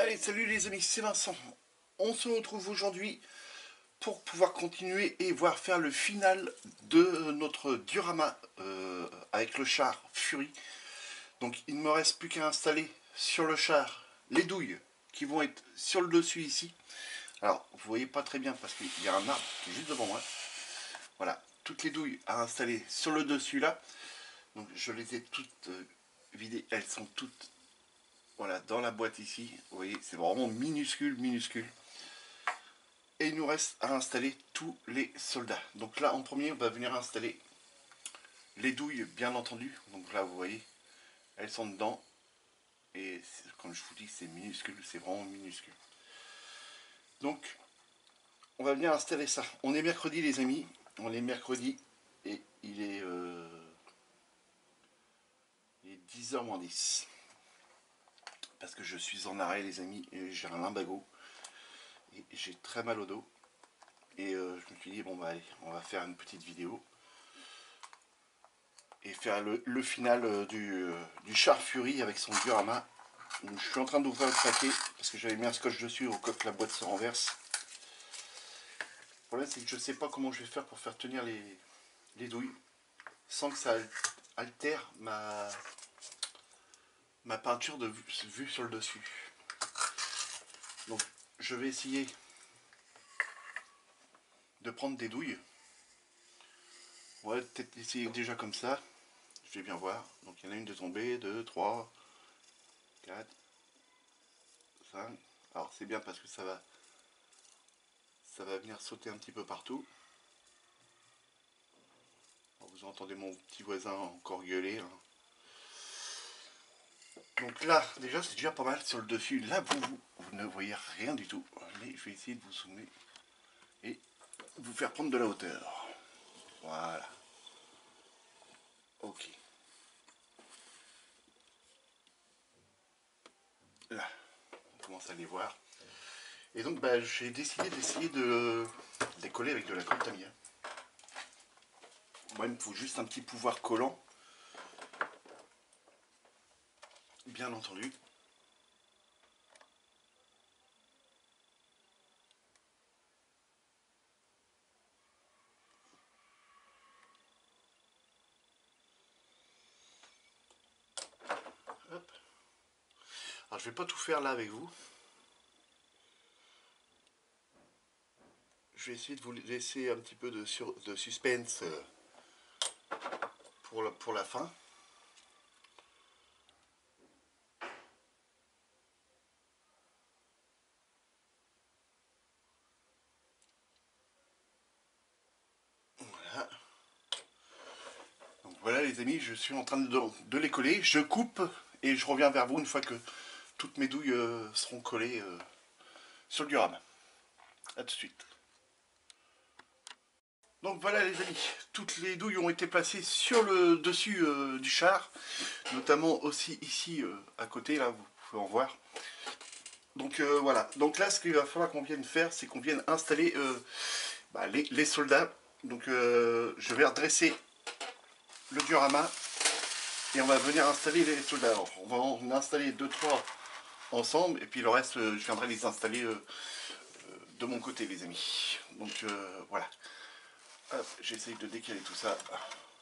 Allez, salut les amis, c'est Vincent. On se retrouve aujourd'hui pour pouvoir continuer et voir faire le final de notre diorama avec le char Fury. Donc il ne me reste plus qu'à installer sur le char les douilles qui vont être sur le dessus ici. Alors vous voyez pas très bien parce qu'il y a un arbre qui est juste devant moi. Voilà, toutes les douilles à installer sur le dessus là. Donc je les ai toutes vidées, elles sont toutes voilà, dans la boîte ici. Vous voyez, c'est vraiment minuscule, minuscule. Et il nous reste à installer tous les soldats. Donc là, en premier, on va venir installer les douilles, bien entendu. Donc là, vous voyez, elles sont dedans. Et comme je vous dis, c'est minuscule, c'est vraiment minuscule. Donc, on va venir installer ça. On est mercredi, les amis. On est mercredi et il est 10h moins 10. Parce que je suis en arrêt, les amis, et j'ai un lumbago. Et j'ai très mal au dos. Et je me suis dit, bon bah allez, on va faire une petite vidéo. Et faire le final du char Fury avec son diorama. Donc, je suis en train d'ouvrir le paquet parce que j'avais mis un scotch dessus au cas que la boîte se renverse. Le problème c'est que je ne sais pas comment je vais faire pour faire tenir les douilles sans que ça altère ma peinture de vue sur le dessus. Donc je vais essayer de prendre des douilles. On va peut-être essayer déjà comme ça. Je vais bien voir. Donc il y en a une de tombée, 2, 3, 4, 5. Alors c'est bien parce que ça va venir sauter un petit peu partout. Alors, vous entendez mon petit voisin encore gueuler. Hein. Donc là, déjà, c'est déjà pas mal sur le dessus. Là, vous ne voyez rien du tout. Mais je vais essayer de vous zoomer et vous faire prendre de la hauteur. Voilà. Ok. Là, on commence à les voir. Et donc, bah, j'ai décidé d'essayer de les coller avec de la colle Tamiya. Moi, il me faut juste un petit pouvoir collant. Bien entendu. Hop. Alors, je vais pas tout faire là avec vous. Je vais essayer de vous laisser un petit peu de suspense pour la fin. Voilà. Donc voilà les amis, je suis en train de les coller. Je coupe et je reviens vers vous une fois que toutes mes douilles seront collées sur le diorama. A tout de suite. Donc voilà les amis, toutes les douilles ont été placées sur le dessus du char, notamment aussi ici à côté, là vous pouvez en voir. Donc voilà, donc là ce qu'il va falloir qu'on vienne faire, c'est qu'on vienne installer les soldats. Donc je vais redresser le diorama et on va venir installer les soldats. Alors, on va en installer 2-3 ensemble et puis le reste je viendrai les installer de mon côté les amis. Donc voilà. J'essaye de décaler tout ça,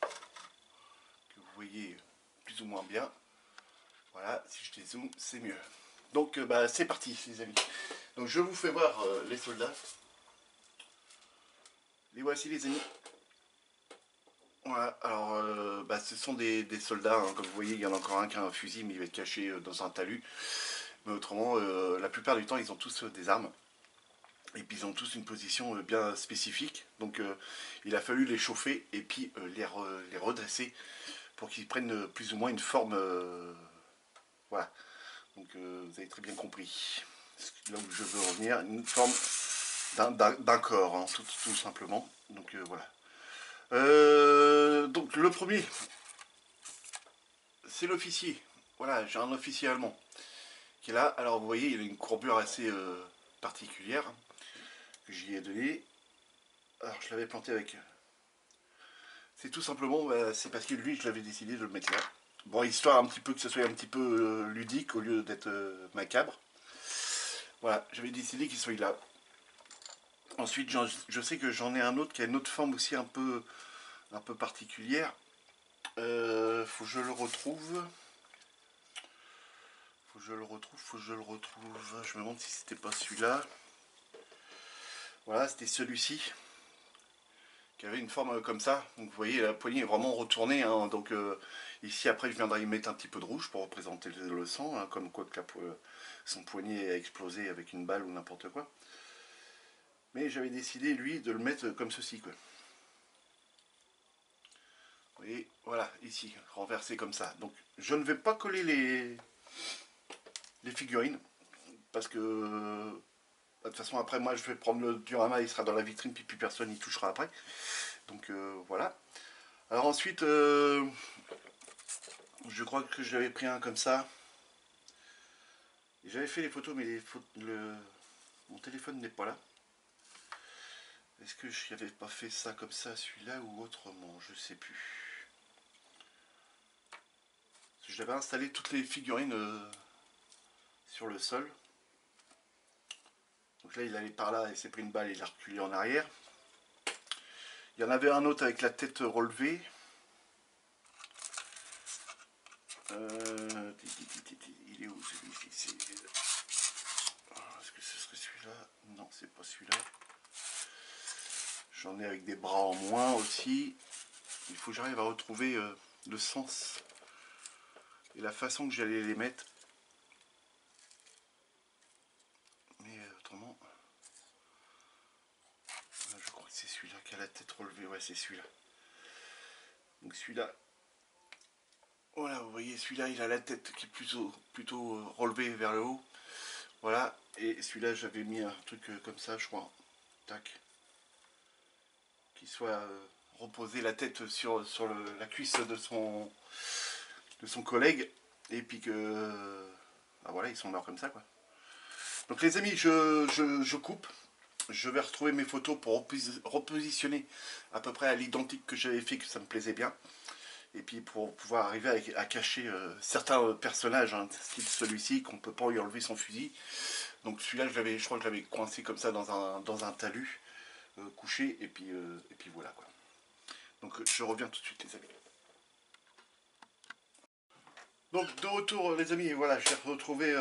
que vous voyez plus ou moins bien. Voilà, si je dézoome, c'est mieux. Donc bah, c'est parti les amis. Donc je vous fais voir les soldats. Les voici les amis. Voilà, alors bah, ce sont des soldats, hein. Comme vous voyez, il y en a encore un qui a un fusil, mais il va être caché dans un talus. Mais autrement, la plupart du temps, ils ont tous des armes. Et puis ils ont tous une position bien spécifique. Donc il a fallu les chauffer et puis les redresser pour qu'ils prennent plus ou moins une forme. Voilà. Donc vous avez très bien compris. Là où je veux revenir, une forme d'un corps, hein, tout simplement. Donc voilà. Donc le premier, c'est l'officier. Voilà, j'ai un officier allemand qui est là. Alors vous voyez, il a une courbure assez particulière que j'y ai donnée. Alors je l'avais planté avec. C'est tout simplement, c'est parce que lui, je l'avais décidé de le mettre là. Bon, histoire un petit peu que ce soit un petit peu ludique au lieu d'être macabre. Voilà, j'avais décidé qu'il soit là. Ensuite, je sais que j'en ai un autre qui a une autre forme aussi un peu particulière. Faut que je le retrouve. Faut que je le retrouve. Je me demande si c'était pas celui-là. Voilà, c'était celui-ci. Qui avait une forme comme ça. Donc vous voyez, la poignée est vraiment retournée. Hein. Donc ici, après, je viendrai y mettre un petit peu de rouge pour représenter le sang. Hein, comme quoi que son poignet a explosé avec une balle ou n'importe quoi. Mais j'avais décidé, lui, de le mettre comme ceci, quoi. Vous voyez, voilà, ici, renversé comme ça. Donc, je ne vais pas coller les figurines, parce que, de toute façon, après, moi, je vais prendre le diorama, il sera dans la vitrine, puis plus personne n'y touchera après. Donc, voilà. Alors ensuite, je crois que j'avais pris un comme ça. J'avais fait les photos, mais mon téléphone n'est pas là. Est-ce que je n'avais pas fait ça comme ça, celui-là, ou autrement? Je sais plus. J'avais installé toutes les figurines sur le sol. Donc là, il allait par là, il s'est pris une balle, il a reculé en arrière. Il y en avait un autre avec la tête relevée. Il est où celui-ci? Est-ce que ce serait celui-là? Non, c'est pas celui-là. J'en ai avec des bras en moins aussi. Il faut que j'arrive à retrouver le sens et la façon que j'allais les mettre. Mais autrement, je crois que c'est celui-là qui a la tête relevée. Ouais, c'est celui-là. Donc celui-là, voilà, vous voyez, celui-là, il a la tête qui est plutôt relevée vers le haut. Voilà, et celui-là, j'avais mis un truc comme ça, je crois. Tac. Qui soit reposé la tête sur la cuisse de son collègue. Et puis que... bah voilà, ils sont morts comme ça, quoi. Donc les amis, je coupe. Je vais retrouver mes photos pour repositionner à peu près à l'identique que j'avais fait, que ça me plaisait bien. Et puis pour pouvoir arriver à cacher certains personnages, hein, style celui-ci, qu'on ne peut pas lui enlever son fusil. Donc celui-là, je crois que je l'avais coincé comme ça dans un talus, couché, et puis voilà, quoi. Donc je reviens tout de suite, les amis. Donc de retour, les amis, voilà, j'ai retrouvé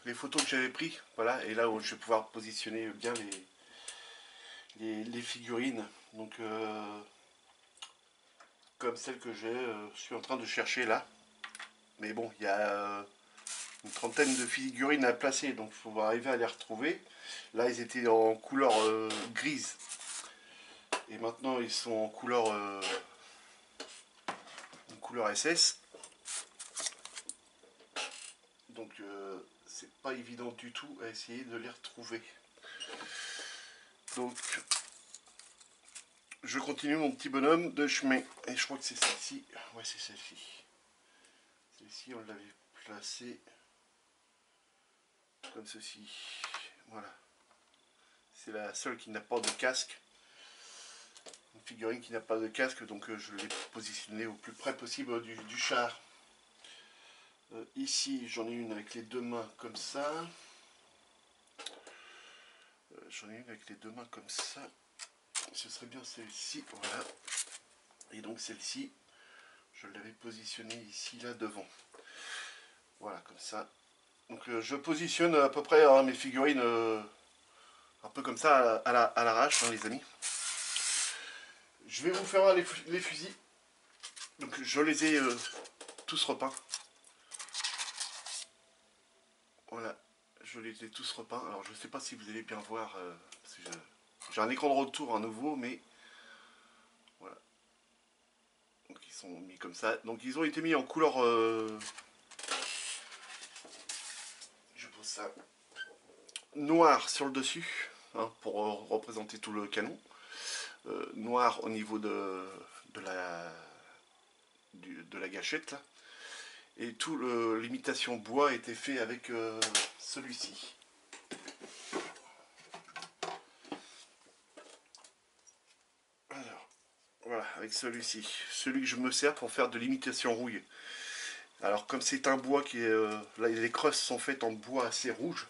les photos que j'avais prises, voilà, et là où je vais pouvoir positionner bien les figurines. Donc comme celle que je suis en train de chercher là. Mais bon, il y a une trentaine de figurines à placer, donc il faut arriver à les retrouver. Là, ils étaient en couleur grise. Et maintenant, ils sont en couleur SS. Donc, c'est pas évident du tout à essayer de les retrouver. Donc, je continue mon petit bonhomme de chemin. Et je crois que c'est celle-ci. Ouais, c'est celle-ci. Celle-ci, on l'avait placée comme ceci. Voilà. C'est la seule qui n'a pas de casque. Une figurine qui n'a pas de casque, donc je l'ai positionnée au plus près possible du char. Ici, j'en ai une avec les deux mains comme ça. J'en ai une avec les deux mains comme ça. Ce serait bien celle-ci, voilà. Et donc celle-ci, je l'avais positionnée ici, là, devant. Voilà, comme ça. Donc je positionne à peu près hein, mes figurines un peu comme ça à l'arrache, hein, les amis. Je vais vous faire les fusils. Donc je les ai tous repeints. Voilà, je les ai tous repeints. Alors je ne sais pas si vous allez bien voir, parce que j'ai un écran de retour à nouveau, mais voilà. Donc ils sont mis comme ça. Donc ils ont été mis en couleur, je pose ça, noir sur le dessus, hein, pour représenter tout le canon. Noir au niveau de la gâchette là. Et tout l'imitation bois a été fait avec celui-ci. Alors, voilà, avec celui-ci. Celui que je me sers pour faire de l'imitation rouille. Alors comme c'est un bois qui est... là, les crosses sont faites en bois assez rouge.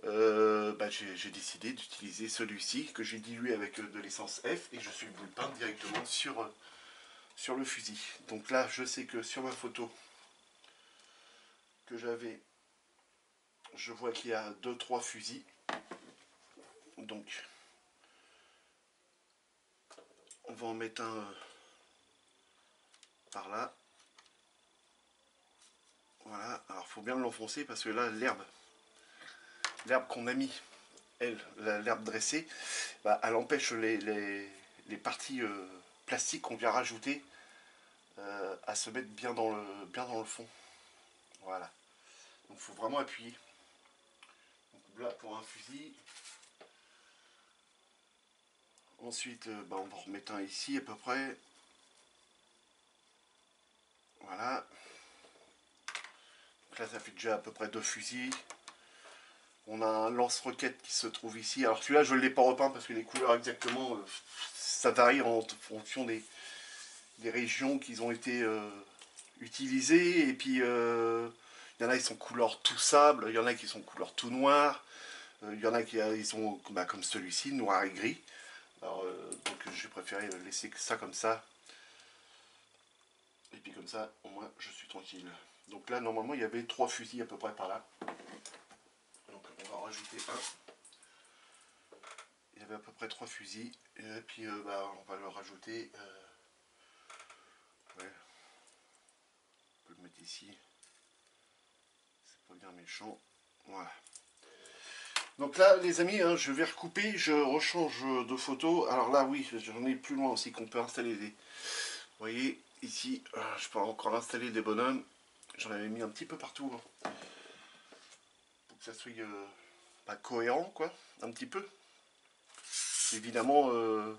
j'ai décidé d'utiliser celui-ci que j'ai dilué avec de l'essence F et je suis venu le peindre directement sur le fusil. Donc là, je sais que sur ma photo que j'avais, je vois qu'il y a 2-3 fusils. Donc, on va en mettre un par là. Voilà, alors il faut bien l'enfoncer parce que là, l'herbe qu'on a mis, l'herbe dressée, bah, elle empêche les parties plastiques qu'on vient rajouter à se mettre bien dans le fond. Voilà. Donc il faut vraiment appuyer. Donc là pour un fusil. Ensuite, on va en remettre un ici à peu près. Voilà. Donc là ça fait déjà à peu près 2 fusils. On a un lance-roquette qui se trouve ici. Alors celui-là je ne l'ai pas repeint parce que les couleurs exactement, ça varie en fonction des régions qui ont été utilisées. Et puis il y en a qui sont couleur tout sable, il y en a qui sont couleur tout noir. Il y en a qui ils sont comme celui-ci, noir et gris. Alors, donc j'ai préféré laisser ça comme ça. Et puis comme ça, au moins, je suis tranquille. Donc là, normalement, il y avait 3 fusils à peu près par là. Donc on va en rajouter un. Il y avait à peu près 3 fusils. Et puis on va le rajouter. Ouais. On peut le mettre ici. C'est pas bien méchant. Voilà. Donc là, les amis, hein, je vais recouper, je rechange de photo. Alors là, oui, j'en ai plus loin aussi qu'on peut installer des... Vous voyez, ici, je peux encore installer des bonhommes. J'en avais mis un petit peu partout. Hein, pour que ça soit pas cohérent, quoi, un petit peu. Évidemment, faut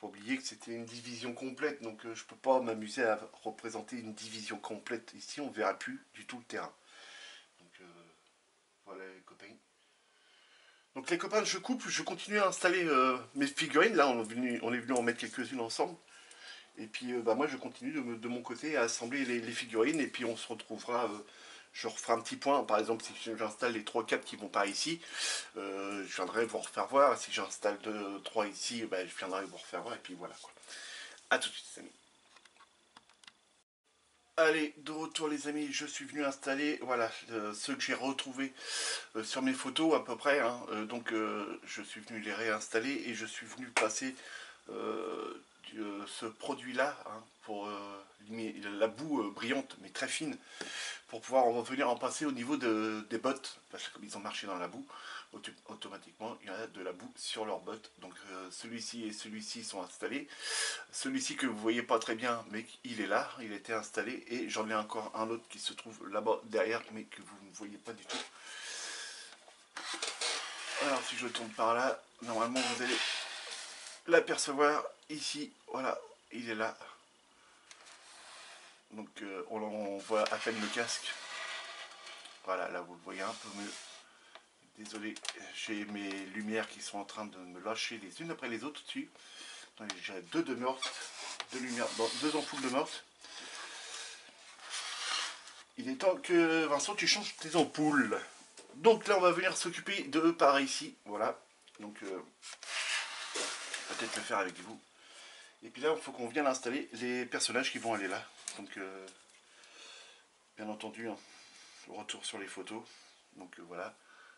pas oublier que c'était une division complète, donc je peux pas m'amuser à représenter une division complète. Ici, on verra plus du tout le terrain. Donc voilà les copains. Donc les copains, je coupe, je continue à installer mes figurines. Là, on est venu en mettre quelques-unes ensemble. Et puis moi, je continue de mon côté à assembler les figurines. Et puis on se retrouvera, je referai un petit point. Par exemple, si j'installe les 3 câbles qui vont par ici, je viendrai vous refaire voir. Si j'installe 3 ici, je viendrai vous refaire voir. Et puis voilà quoi. A tout de suite les amis. Allez, de retour les amis, je suis venu installer, voilà, ceux que j'ai retrouvés sur mes photos à peu près, hein. Donc je suis venu les réinstaller et je suis venu passer ce produit là, hein, pour la boue brillante mais très fine, pour pouvoir venir en passer au niveau des bottes, parce que comme ils ont marché dans la boue, automatiquement il y a de la boue sur leurs bottes. Donc celui-ci et celui-ci sont installés. Celui-ci que vous voyez pas très bien, mais il est là, il a été installé, et j'en ai encore un autre qui se trouve là-bas derrière, mais que vous ne voyez pas du tout. Alors si je tourne par là, normalement vous allez l'apercevoir ici, voilà, il est là. Donc on voit à peine le casque. Voilà, là vous le voyez un peu mieux. Désolé, j'ai mes lumières qui sont en train de me lâcher les unes après les autres dessus. J'ai deux de mortes, deux lumières, deux ampoules de mortes. Il est temps que Vincent tu changes tes ampoules. Donc là on va venir s'occuper de par ici, voilà. Donc peut-être le faire avec vous. Et puis là il faut qu'on vienne installer les personnages qui vont aller là. Donc bien entendu, hein, retour sur les photos. Donc voilà,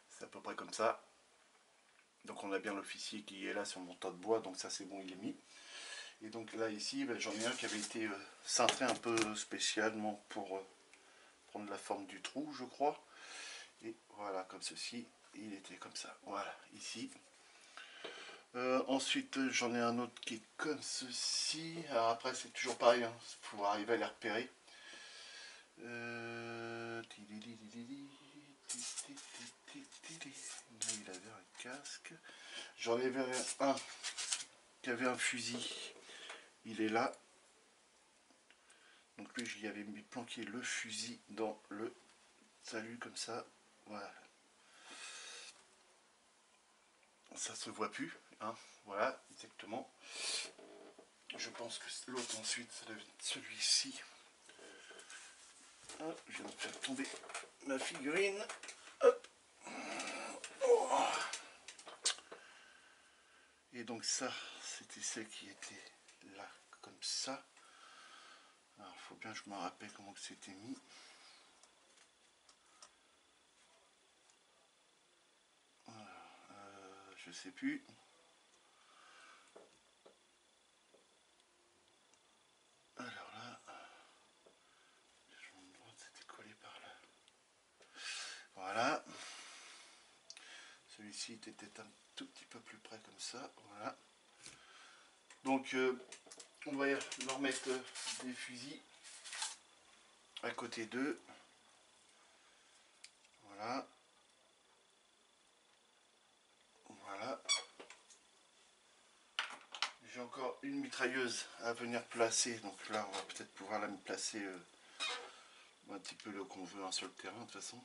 c'est à peu près comme ça. Donc on a bien l'officier qui est là sur mon tas de bois, donc ça c'est bon, il est mis. Et donc là ici, j'en ai un qui avait été cintré un peu spécialement pour prendre la forme du trou, je crois. Et voilà, comme ceci, il était comme ça. Voilà, ici. Ensuite, j'en ai un autre qui est comme ceci. Alors après, c'est toujours pareil, hein, il faut arriver à les repérer. Il avait un casque. J'en avais un qui avait un fusil. Il est là. Donc lui, j'y avais mis planqué le fusil dans le salut comme ça. Voilà. Ça se voit plus, hein. Voilà, exactement. Je pense que l'autre ensuite, ça doit être celui-ci. Je viens de faire tomber ma figurine. Hop. donc ça, c'était celle qui était là, comme ça. Alors, il faut bien que je me rappelle comment que c'était mis. Voilà, je sais plus. Alors là, c'était collé par là. Voilà. Celui-ci était un tout petit peu plus près comme ça. Voilà. Donc, on va leur mettre des fusils à côté d'eux. Voilà. Voilà. J'ai encore une mitrailleuse à venir placer. Donc là, on va peut-être pouvoir la placer un petit peu là qu'on veut hein, sur le terrain de toute façon.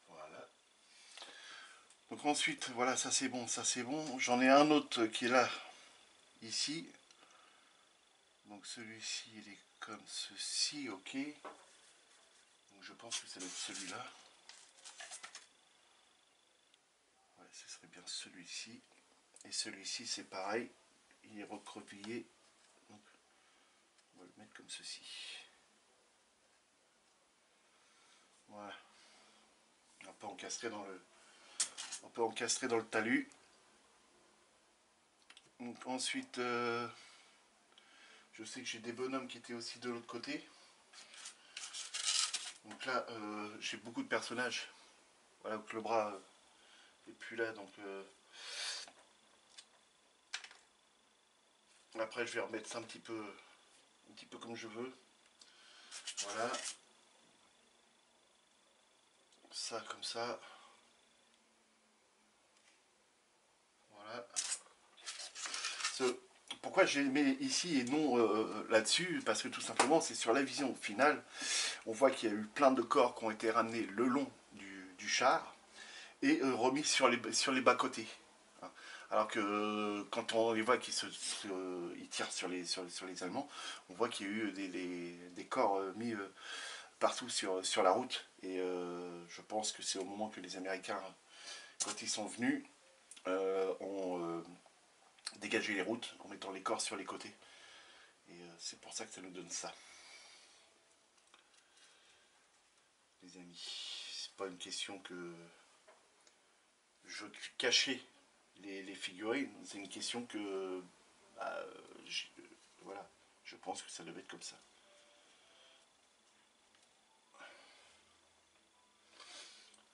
Voilà. Donc ensuite, voilà, ça c'est bon, ça c'est bon. J'en ai un autre qui est là, ici. Donc celui-ci, il est comme ceci, ok. Donc je pense que ça va être celui-là. Ouais, ce serait bien celui-ci. Et celui-ci, c'est pareil. Il est recroquevillé. Donc, on va le mettre comme ceci. Voilà. On peut encastrer dans le talus. Donc ensuite, je sais que j'ai des bonhommes qui étaient aussi de l'autre côté. Donc là, j'ai beaucoup de personnages. Voilà, donc le bras est plus là, donc après je vais remettre ça un petit peu comme je veux. Voilà. Ça comme ça. Voilà. Pourquoi j'ai mis ici et non là-dessus? Parce que tout simplement, c'est sur la vision finale. On voit qu'il y a eu plein de corps qui ont été ramenés le long du char et remis sur les bas-côtés. Alors que quand on les voit qu'ils ils tirent sur les Allemands, on voit qu'il y a eu des corps mis partout sur la route. Et je pense que c'est au moment que les Américains, quand ils sont venus, ont dégagé les routes en mettant les corps sur les côtés. Et c'est pour ça que ça nous donne ça. Les amis, c'est pas une question que je cachais les figurines, c'est une question que bah, voilà, je pense que ça devait être comme ça.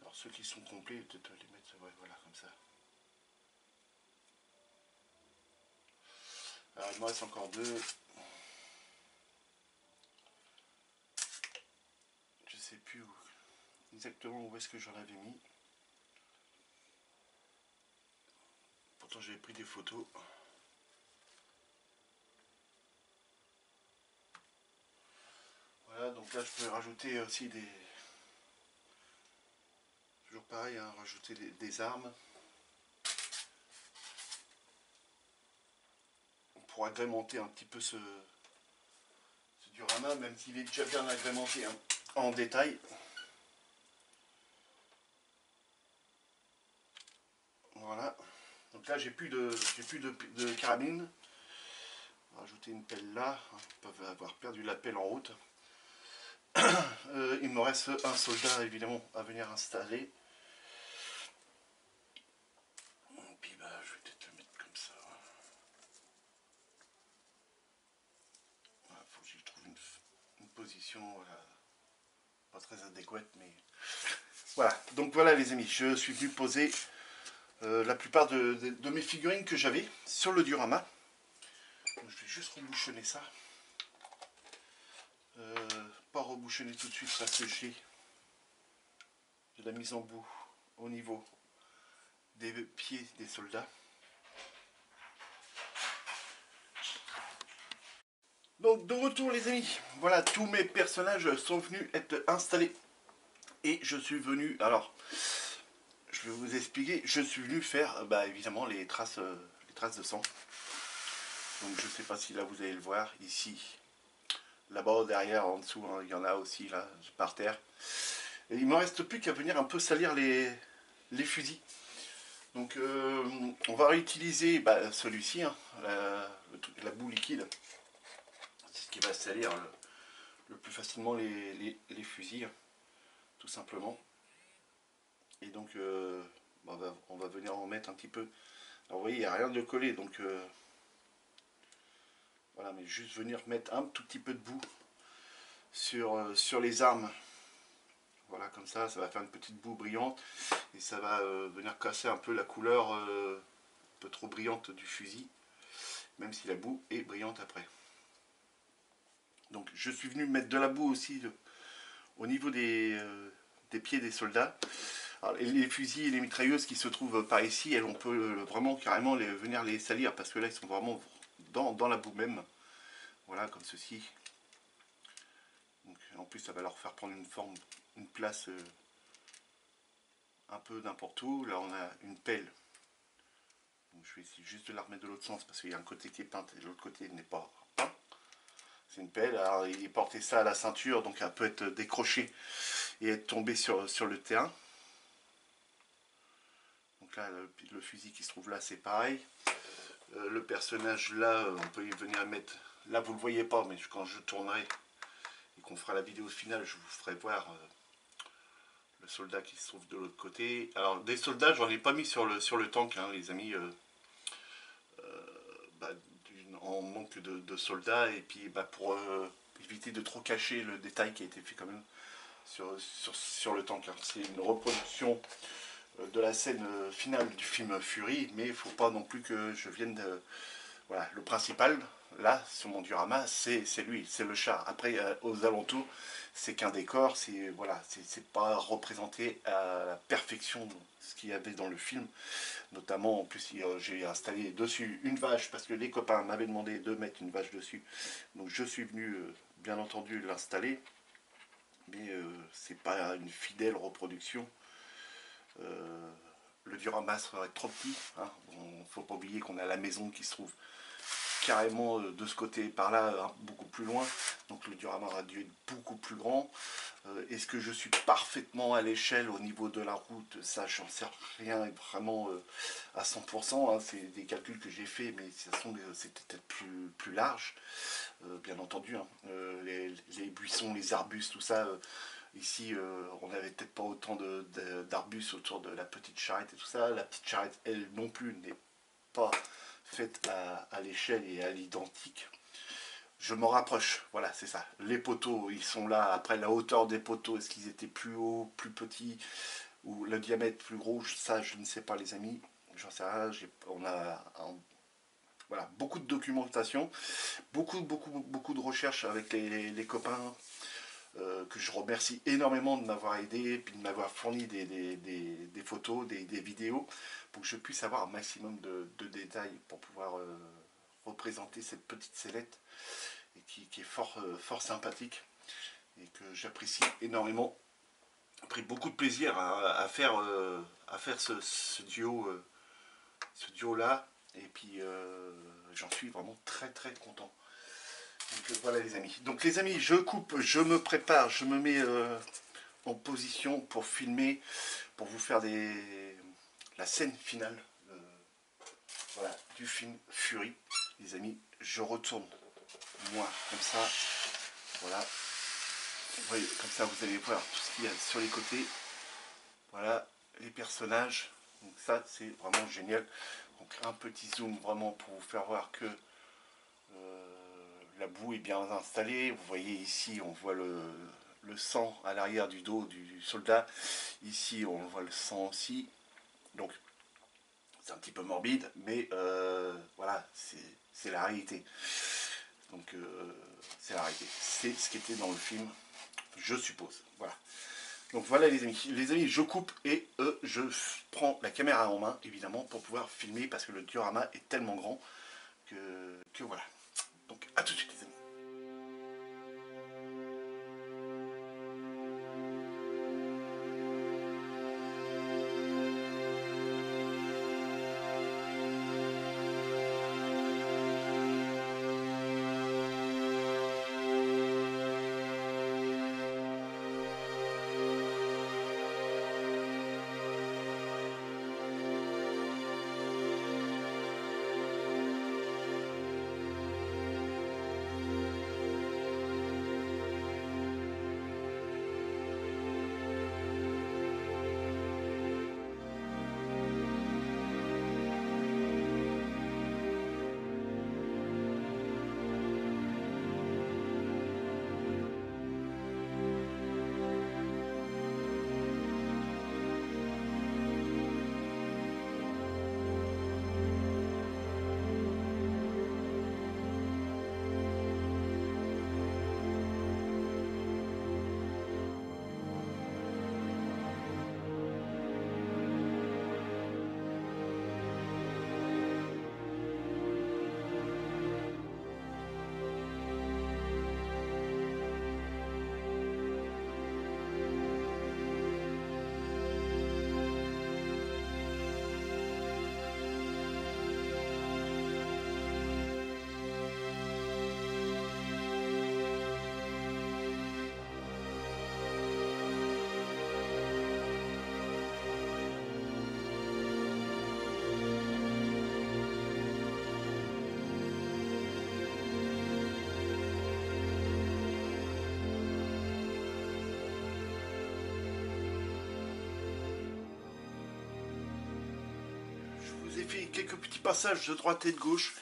Alors ceux qui sont complets, peut-être les mettre ouais, voilà, comme ça. Alors il me reste encore deux. Je sais plus exactement où est-ce que j'en avais mis. Pourtant j'avais pris des photos. Voilà, donc là je peux rajouter aussi des... Toujours pareil, hein, rajouter des armes. Pour agrémenter un petit peu ce diorama, même s'il est déjà bien agrémenté hein, en détail. Voilà. Donc là j'ai plus de carabine. Rajouter une pelle là. Ils peuvent avoir perdu la pelle en route. Il me reste un soldat évidemment à venir installer. Et puis bah je vais peut-être le mettre comme ça. Voilà, faut que je trouve une position voilà, pas très adéquate mais voilà. Donc voilà les amis, je suis venu poser la plupart de mes figurines que j'avais sur le diorama. Donc, je vais juste rebouchonner ça. Pas rebouchonner tout de suite parce que j'ai de la mise en bout au niveau des pieds des soldats. Donc de retour les amis, voilà tous mes personnages sont venus être installés et je suis venu, alors je vais vous expliquer, je suis venu faire bah, évidemment les traces de sang. Donc je ne sais pas si là vous allez le voir, ici, là-bas, derrière, en dessous, hein, il y en a aussi là, par terre. Et il ne me reste plus qu'à venir un peu salir les fusils. Donc on va réutiliser celui-ci, hein, la boue liquide. C'est ce qui va salir le plus facilement les fusils, hein, tout simplement. Et donc on va venir en mettre un petit peu. Alors vous voyez, il n'y a rien de collé, donc voilà, mais juste venir mettre un tout petit peu de boue sur les armes. Voilà, comme ça va faire une petite boue brillante et ça va venir casser un peu la couleur un peu trop brillante du fusil, même si la boue est brillante après. Donc je suis venu mettre de la boue aussi au niveau des pieds des soldats. Alors, les fusils et les mitrailleuses qui se trouvent par ici, on peut vraiment carrément venir les salir parce que là ils sont vraiment dans la boue même. Voilà, comme ceci. Donc, en plus ça va leur faire prendre une forme, une place un peu n'importe où. Là on a une pelle. Donc, je vais essayer juste de la remettre de l'autre sens parce qu'il y a un côté qui est peint et l'autre côté n'est pas peint. C'est une pelle. Alors il portait ça à la ceinture, donc elle peut être décrochée et être tombée sur le terrain. Donc là le fusil qui se trouve là c'est pareil. Le personnage là on peut y venir mettre. Là vous le voyez pas, mais quand je tournerai et qu'on fera la vidéo finale, je vous ferai voir le soldat qui se trouve de l'autre côté. Alors des soldats j'en ai pas mis sur le tank, hein, les amis. Bah, en manque de soldats et puis pour éviter de trop cacher le détail qui a été fait quand même sur le tank. C'est une reproduction de la scène finale du film Fury, mais il ne faut pas non plus que je vienne de... Voilà, le principal, là, sur mon diorama, c'est lui, c'est le char. Après, aux alentours, c'est qu'un décor, c'est voilà, c'est pas représenté à la perfection ce qu'il y avait dans le film. Notamment, en plus, j'ai installé dessus une vache, parce que les copains m'avaient demandé de mettre une vache dessus. Donc je suis venu, bien entendu, l'installer. Mais c'est pas une fidèle reproduction. Le diorama serait trop petit. Hein. Il ne faut pas oublier qu'on a la maison qui se trouve carrément de ce côté par là, hein, beaucoup plus loin. Donc le diorama aurait dû être beaucoup plus grand. Est-ce que je suis parfaitement à l'échelle au niveau de la route? Ça, j'en sais rien vraiment à 100%. Hein. C'est des calculs que j'ai fait, mais c'était peut-être plus large, bien entendu. Hein. Les buissons, les arbustes, tout ça. Ici, on n'avait peut-être pas autant d'arbustes autour de la petite charrette et tout ça. La petite charrette, elle non plus, n'est pas faite à l'échelle et à l'identique. Je m'en rapproche, voilà, c'est ça. Les poteaux, ils sont là. Après, la hauteur des poteaux, est-ce qu'ils étaient plus hauts, plus petits, ou le diamètre plus gros? Ça, je ne sais pas, les amis. J'en sais rien. On a voilà, beaucoup de documentation, beaucoup de recherches avec les copains, que je remercie énormément de m'avoir aidé, puis de m'avoir fourni des photos, des vidéos, pour que je puisse avoir un maximum de détails pour pouvoir représenter cette petite sellette et qui est fort sympathique et que j'apprécie énormément. J'ai pris beaucoup de plaisir à faire ce duo là, et puis j'en suis vraiment très content. Donc voilà les amis. Donc les amis, je coupe, je me prépare, je me mets en position pour filmer, pour vous faire la scène finale voilà, du film Fury. Les amis, je retourne moi comme ça. Voilà. Oui, comme ça vous allez voir tout ce qu'il y a sur les côtés. Voilà, les personnages. Donc ça c'est vraiment génial. Donc un petit zoom vraiment pour vous faire voir que la boue est bien installée. Vous voyez ici, on voit le sang à l'arrière du dos du soldat. Ici, on voit le sang aussi. Donc, c'est un petit peu morbide, mais voilà, c'est la réalité. Donc, c'est la réalité. C'est ce qui était dans le film, je suppose. Voilà. Donc voilà les amis. Les amis, je coupe et je prends la caméra en main, évidemment, pour pouvoir filmer, parce que le diorama est tellement grand que voilà. Donc à tout de suite les amis. ai fait quelques petits passages de droite et de gauche.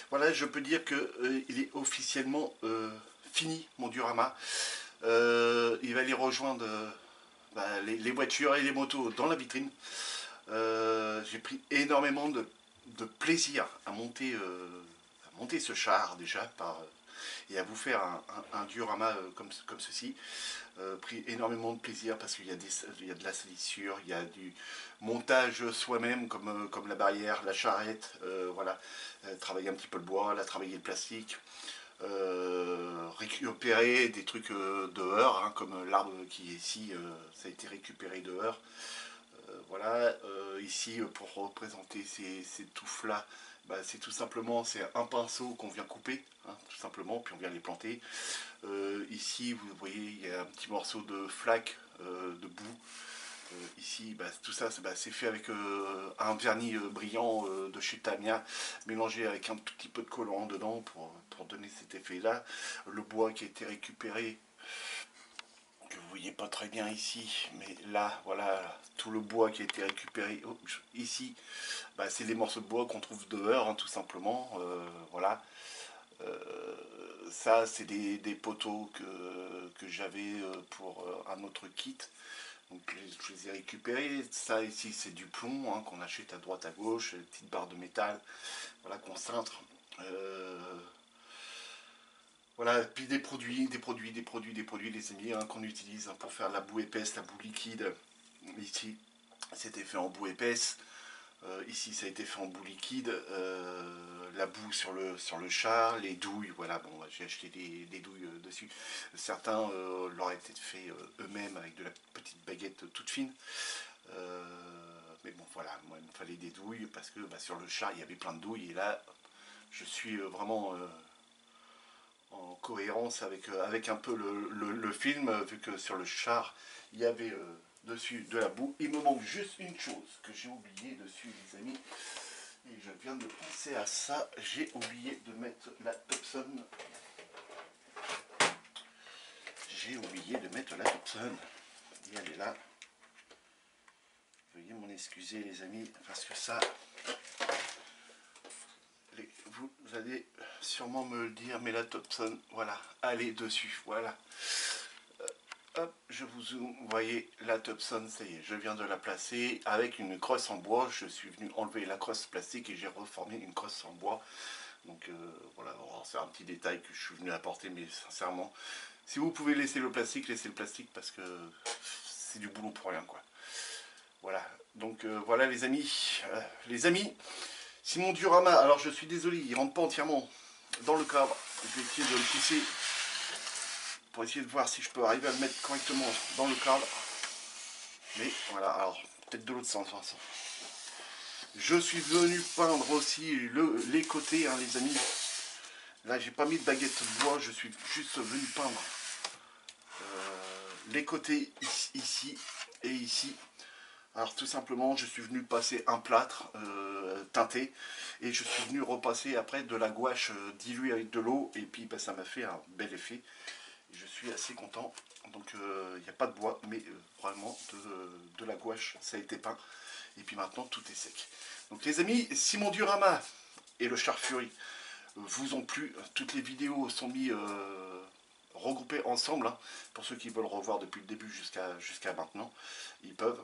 Voilà, je peux dire que il est officiellement fini, mon diorama. Il va aller rejoindre les voitures et les motos dans la vitrine. J'ai pris énormément de plaisir à monter ce char déjà et à vous faire un diorama comme ceci. Pris énormément de plaisir parce qu'il y a de la salissure, il y a du montage soi-même comme la barrière, la charrette, voilà, travailler un petit peu le bois, là, travailler le plastique, récupérer des trucs dehors, hein, comme l'arbre qui est ici, ça a été récupéré dehors. Voilà, ici pour représenter ces touffes-là, c'est tout simplement un pinceau qu'on vient couper, hein, tout simplement, puis on vient les planter. Ici, vous voyez, il y a un petit morceau de flaque, de boue. Ici, tout ça, c'est fait avec un vernis brillant de chez Tamiya, mélangé avec un tout petit peu de colorant dedans pour donner cet effet-là. Le bois qui a été récupéré, que vous voyez pas très bien ici, mais là, voilà, tout le bois qui a été récupéré ici, c'est des morceaux de bois qu'on trouve dehors, hein, tout simplement, voilà. Ça, c'est des poteaux que j'avais pour un autre kit, donc je les ai récupérés. Ça ici, c'est du plomb, hein, qu'on achète à droite à gauche, des petites barres de métal, voilà, qu'on cintre. Voilà, puis des produits, les amis, hein, qu'on utilise, hein, pour faire la boue épaisse, la boue liquide. Ici, c'était fait en boue épaisse. Ici, ça a été fait en boue liquide. La boue sur le char, les douilles, voilà, bon, j'ai acheté des douilles dessus. Certains l'auraient peut-être fait eux-mêmes avec de la petite baguette toute fine. Mais bon, voilà, moi, il me fallait des douilles parce que sur le char, il y avait plein de douilles. Et là, je suis vraiment en cohérence avec un peu le film, vu que sur le char, il y avait dessus de la boue. Il me manque juste une chose que j'ai oublié dessus, les amis. Et je viens de penser à ça. J'ai oublié de mettre la Topson. J'ai oublié de mettre la Topson. Et elle est là. Veuillez m'en excuser, les amis, parce que ça... Vous allez sûrement me le dire, mais la Topson, voilà, elle est dessus, voilà. Hop, je vous zoome, vous voyez, la Topson, ça y est, je viens de la placer avec une crosse en bois. Je suis venu enlever la crosse plastique et j'ai reformé une crosse en bois. Donc voilà, c'est un petit détail que je suis venu apporter, mais sincèrement, si vous pouvez laisser le plastique parce que c'est du boulot pour rien, quoi. Voilà, donc voilà les amis, si mon diorama, alors je suis désolé, il ne rentre pas entièrement dans le cadre. Je vais essayer de le pousser pour essayer de voir si je peux arriver à le mettre correctement dans le cadre. Mais voilà, alors peut-être de l'autre sens. Je suis venu peindre aussi les côtés, hein, les amis. Là, j'ai pas mis de baguette de bois, je suis juste venu peindre les côtés ici et ici. Alors tout simplement, je suis venu passer un plâtre teinté et je suis venu repasser après de la gouache diluée avec de l'eau, et puis ça m'a fait un bel effet. Et je suis assez content. Donc il n'y a pas de bois, mais vraiment de la gouache, ça a été peint. Et puis maintenant tout est sec. Donc les amis, si mon diorama et le Char Fury vous ont plu, toutes les vidéos sont mises regroupés ensemble, hein, pour ceux qui veulent revoir depuis le début jusqu'à maintenant, ils peuvent.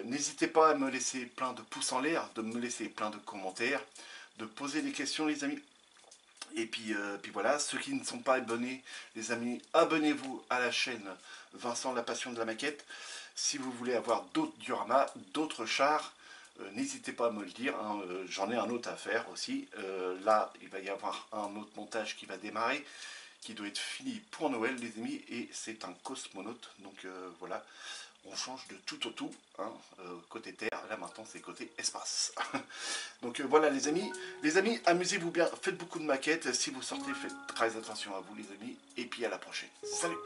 N'hésitez pas à me laisser plein de pouces en l'air, de me laisser plein de commentaires, de poser des questions, les amis. Et puis voilà, ceux qui ne sont pas abonnés, les amis, abonnez-vous à la chaîne Vincent la Passion de la Maquette. Si vous voulez avoir d'autres dioramas, d'autres chars, n'hésitez pas à me le dire, hein, j'en ai un autre à faire aussi. Là, il va y avoir un autre montage qui va démarrer, qui doit être fini pour Noël, les amis, et c'est un cosmonaute. Donc voilà, on change de tout au tout, hein, côté terre, là maintenant c'est côté espace. Donc voilà les amis, amusez-vous bien, faites beaucoup de maquettes. Si vous sortez, faites très attention à vous les amis, et puis à la prochaine. Salut!